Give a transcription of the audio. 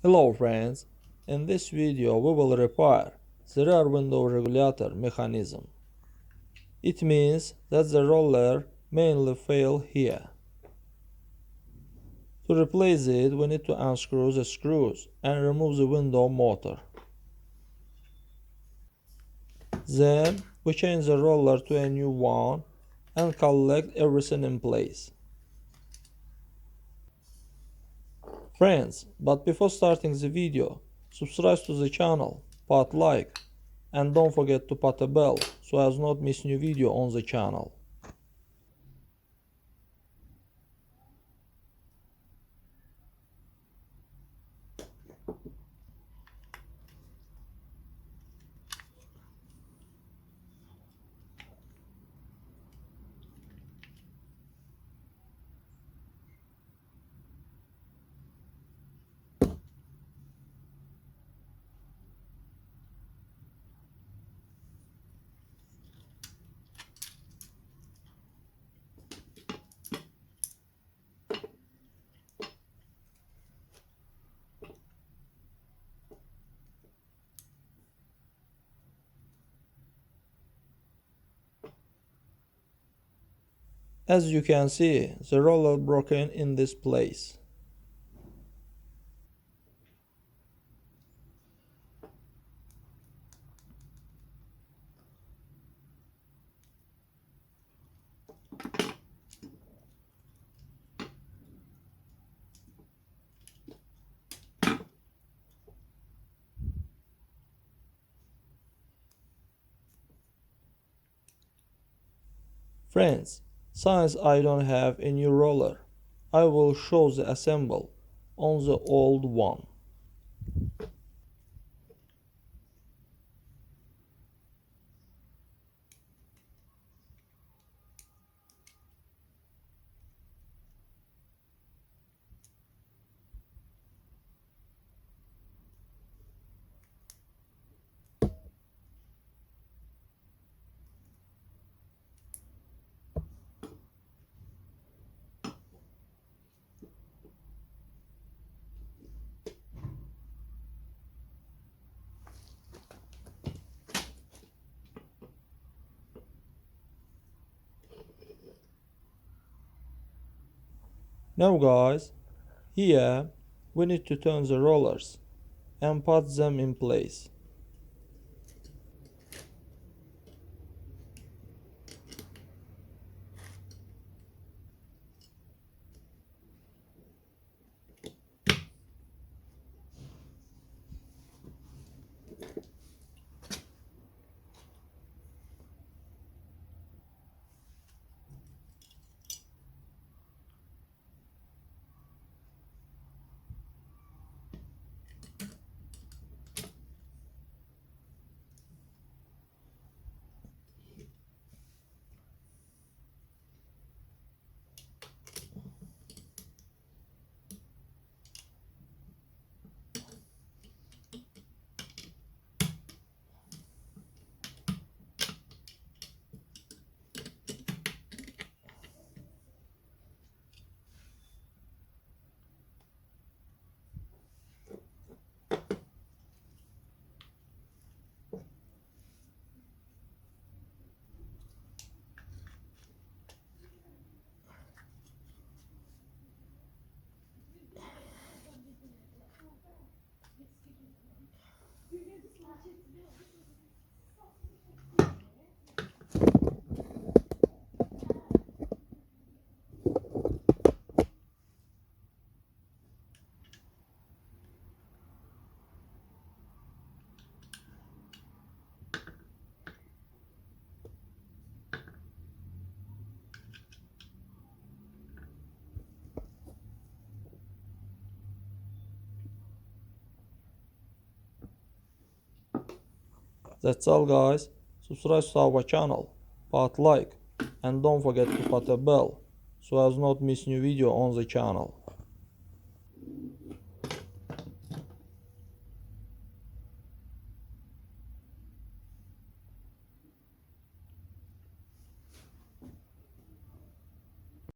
Hello friends, in this video we will repair the rear window regulator mechanism. It means that the roller mainly failed here. To replace it we need to unscrew the screws and remove the window motor. Then we change the roller to a new one and collect everything in place. Friends, but before starting the video, subscribe to the channel, put like, and don't forget to put a bell so as not miss new video on the channel. As you can see, the roller broken in this place. Friends, since I don't have a new roller, I will show the assemble on the old one. Now guys, here we need to turn the rollers and put them in place. That's all guys, subscribe to our channel, put like, and don't forget to put a bell so as not miss new video on the channel.